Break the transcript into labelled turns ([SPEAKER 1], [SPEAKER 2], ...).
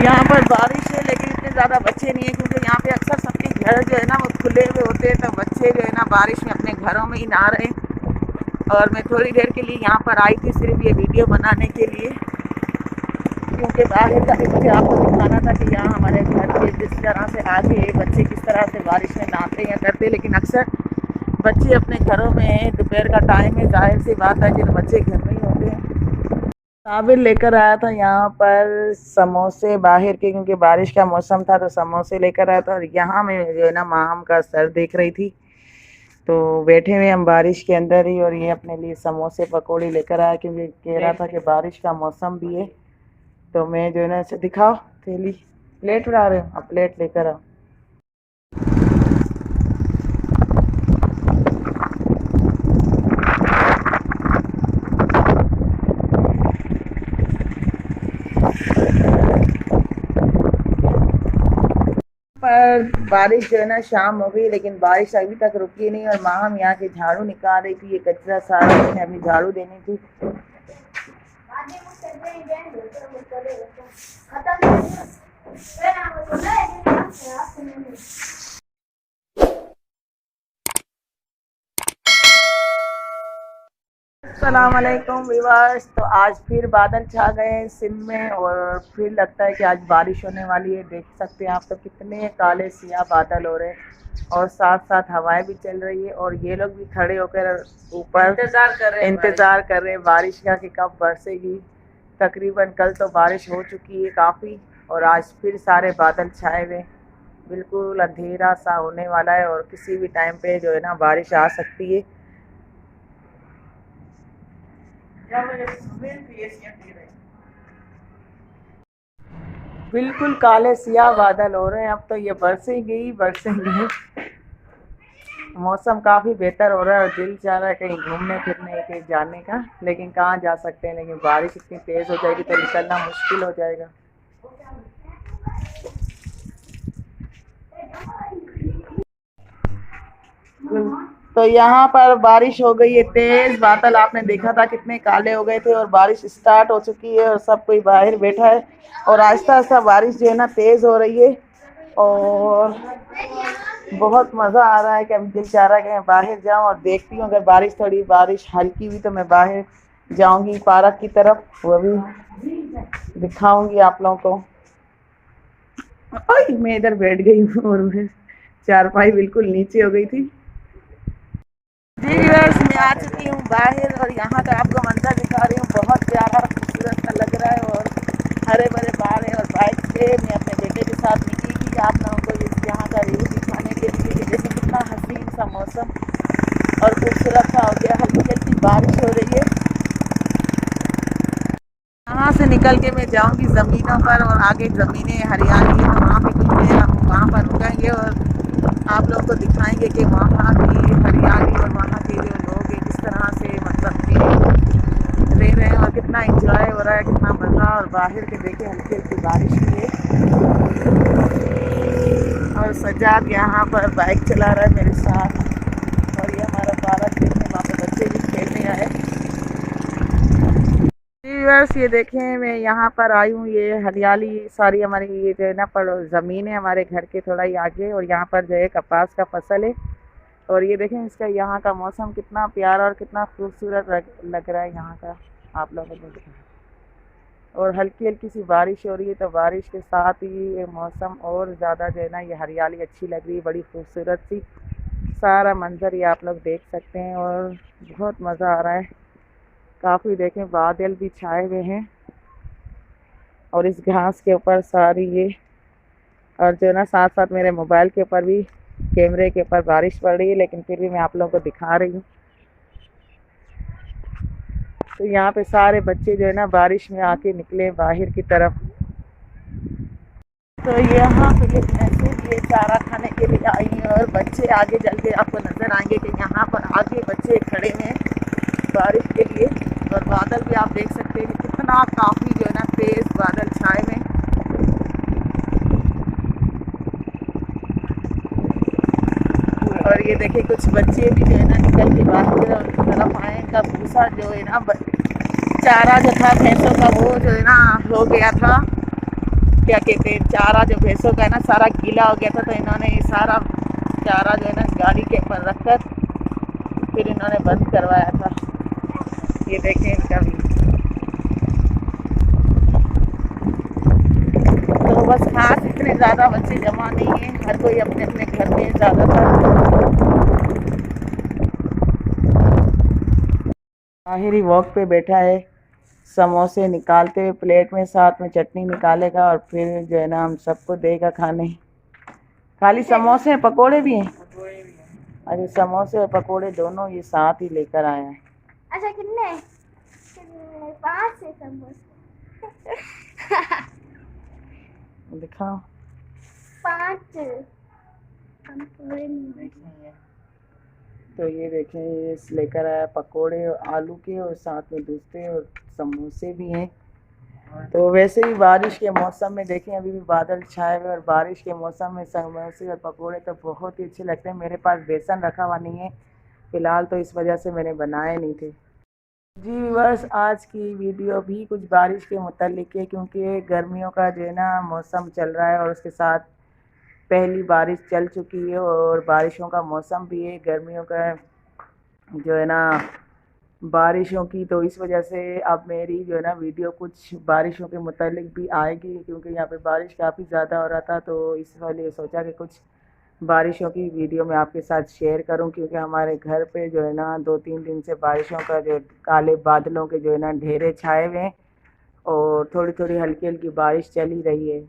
[SPEAKER 1] यहाँ पर बारिश है लेकिन इतने ज़्यादा बच्चे नहीं है, क्योंकि यहाँ पे अक्सर सबके घर जो है ना वो खुले हुए होते हैं, तो बच्चे जो है ना बारिश में अपने घरों में ही नहा रहे हैं। और मैं थोड़ी देर के लिए यहाँ पर आई थी सिर्फ ये वीडियो बनाने के लिए, क्योंकि बाहर का भी मुझे आपको दिखाना था कि यहाँ हमारे घर के जिस तरह से आगे बच्चे किस तरह से बारिश में नहाते या करते। लेकिन अक्सर बच्चे अपने घरों में, दोपहर का टाइम है, जाहिर सी बात है कि बच्चे घर में ही होते हैं। साबिर लेकर आया था यहाँ पर समोसे बाहर के, क्योंकि बारिश का मौसम था तो समोसे लेकर आया था। और यहाँ मैं जो है ना माहम का सर देख रही थी, तो बैठे हुए हम बारिश के अंदर ही, और ये अपने लिए समोसे पकौड़ी लेकर आया, क्योंकि कह रहा था कि बारिश का मौसम भी है। तो मैं जो है ना इसे दिखाओ थैली, प्लेट ला रहे हो, अब प्लेट लेकर आओ। पर बारिश जो है ना शाम हो गई, लेकिन बारिश अभी तक रुकी नहीं। और माहम यहाँ के झाड़ू निकाल रही थी, ये कचरा सारा इसने अभी झाड़ू देनी थी। अस्सलामुअलैकुम व्यूअर्स। तो आज फिर बादल छा गए हैं सिंध में, और फिर लगता है कि आज बारिश होने वाली है। देख सकते हैं आप तो कितने काले सियाह बादल हो रहे हैं, और साथ साथ हवाएं भी चल रही है। और ये लोग भी खड़े होकर ऊपर इंतज़ार कर रहे हैं बारिश का कि कब बरसेगी। तकरीबन कल तो बारिश हो चुकी है काफ़ी, और आज फिर सारे बादल छाए हुए, बिल्कुल अंधेरा सा होने वाला है, और किसी भी टाइम पे जो है ना बारिश आ सकती है। बिल्कुल काले सियाह बादल हो रहे हैं। अब तो ये बरसेंगे। मौसम काफ़ी बेहतर हो रहा है, और दिल चाह रहा है कहीं घूमने फिरने कहीं जाने का, लेकिन कहाँ जा सकते हैं। लेकिन बारिश इतनी तेज़ हो जाएगी तो निकलना मुश्किल हो जाएगा। तो यहाँ पर बारिश हो गई है तेज़। बादल आपने देखा था कितने काले हो गए थे, और बारिश स्टार्ट हो चुकी है, और सब कोई बाहर बैठा है। और आहिस्ता आहिस्ता बारिश जो है ना तेज़ हो रही है, और बहुत मज़ा आ रहा है कि अभी दिल चाह रहा है कि मैं बाहर जाऊँ और देखती हूँ। अगर बारिश हल्की हुई तो मैं बाहर जाऊँगी पार्क की तरफ, वो भी दिखाऊँगी आप लोगों को। ओए, मैं इधर बैठ गई हूँ, और चारपाई बिल्कुल नीचे हो गई थी। जी व्यूअर्स, मैं आ चुकी हूँ बाहर, और यहाँ का आपको मंजर दिखा रही हूँ। बहुत प्यारा खूबसूरत सा लग रहा है, और हरे भरे पहाड़ है। और बाइक से मैं अपने बेटे के साथ निकली थी आप लोगों को यहाँ का व्यू दिखाने के लिए कि जैसे कितना हसीन सा मौसम और खूबसूरत सा हो गया। हल्की हल्की बारिश हो रही है। यहाँ से निकल के मैं जाऊँगी ज़मीनों पर, और आगे ज़मीनें हरियाली है, तो वहाँ पे कुछ देर हम वहाँ पर रुकेंगे, और आप लोगों को दिखाएंगे कि वहाँ की हरियाली और वहाँ के जो लोग हैं किस तरह से मतलब कि रह रहे हैं, और कितना एंजॉय हो रहा है, कितना मज़ा। और बाहर के देखे हल्की हल्की बारिश भी है, और सजाद यहाँ पर बाइक चला रहा है मेरे साथ, और ये हमारा पार्क देखने, वहाँ पे बच्चे भी खेलने आए। व्यूअर्स, ये देखें मैं यहाँ पर आई हूँ, ये हरियाली सारी हमारी, ये जो है ना पर ज़मीन है हमारे घर के थोड़ा ही आगे, और यहाँ पर जो है कपास का फसल है। और ये देखें इसका यहाँ का मौसम कितना प्यारा और कितना खूबसूरत लग रहा है यहाँ का, आप लोगों को दिखा। और हल्की हल्की सी बारिश हो रही है, तो बारिश के साथ ही ये मौसम और ज़्यादा जो है ना ये हरियाली अच्छी लग रही है, बड़ी खूबसूरत सी सारा मंजर ये आप लोग देख सकते हैं, और बहुत मज़ा आ रहा है। काफ़ी देखें बादल भी छाए हुए हैं, और इस घास के ऊपर सारी ये, और जो है ना साथ साथ मेरे मोबाइल के ऊपर भी, कैमरे के ऊपर बारिश पड़ रही है, लेकिन फिर भी मैं आप लोगों को दिखा रही हूँ। तो यहाँ पे सारे बच्चे जो है ना बारिश में आके निकले बाहर की तरफ। तो यहाँ पे ये चारा खाने के लिए आई हैं, और बच्चे आगे चल के आपको नज़र आएंगे कि यहाँ पर आगे बच्चे खड़े हैं बारिश के लिए। और बादल भी आप देख सकते हैं कि कितना काफ़ी जो है ना तेज़ बादल छाए हुए। और ये देखिए कुछ बच्चे भी जो है ना निकल के बाहर की तरफ आए। इनका भूसा जो है ना चारा जो था भैंसों का, वो जो है ना हो गया था, क्या कहते हैं, चारा जो भैंसों का है ना सारा गीला हो गया था, तो इन्होंने ये सारा चारा जो है ना गाड़ी के ऊपर रखकर फिर इन्होंने बंद करवाया था। ये देखें इनका भी। तो बस खास इतने ज़्यादा बच्चे जमा नहीं हैं, हर कोई अपने अपने घर में ज़्यादातर। माहिर ही वॉक पे बैठा है, समोसे निकालते हुए प्लेट में, साथ में चटनी निकालेगा और फिर जो है ना हम सबको देगा खाने। खाली समोसे हैं, पकोड़े भी हैं? अरे समोसे और पकोड़े दोनों ये साथ ही लेकर आए हैं।
[SPEAKER 2] अच्छा कितने? 5 है समोसे।
[SPEAKER 1] दिखाओ।
[SPEAKER 2] 5
[SPEAKER 1] तो ये देखें, ये लेकर आया पकोड़े और आलू के, और साथ में दूसरे और समोसे भी हैं। तो वैसे ही बारिश के मौसम में देखें अभी भी बादल छाए हुए, और बारिश के मौसम में समोसे और पकोड़े तो बहुत ही अच्छे लगते हैं। मेरे पास बेसन रखा हुआ नहीं है फ़िलहाल, तो इस वजह से मैंने बनाए नहीं थे। जी व्यूअर्स, आज की वीडियो भी कुछ बारिश के मुतालिक है, क्योंकि गर्मियों का जो है ना मौसम चल रहा है और उसके साथ पहली बारिश चल चुकी है और बारिशों का मौसम भी है गर्मियों का जो है ना बारिशों की। तो इस वजह से अब मेरी जो है ना वीडियो कुछ बारिशों के मुतालिक भी आएगी, क्योंकि यहाँ पे बारिश काफ़ी ज़्यादा हो रहा था, तो इस वाले सोचा कि कुछ बारिशों की वीडियो मैं आपके साथ शेयर करूं, क्योंकि हमारे घर पे जो है ना 2-3 दिन से बारिशों का जो काले बादलों के जो है ना ढेरे छाए हुए हैं और थोड़ी थोड़ी हल्की हल्की बारिश चल ही रही है।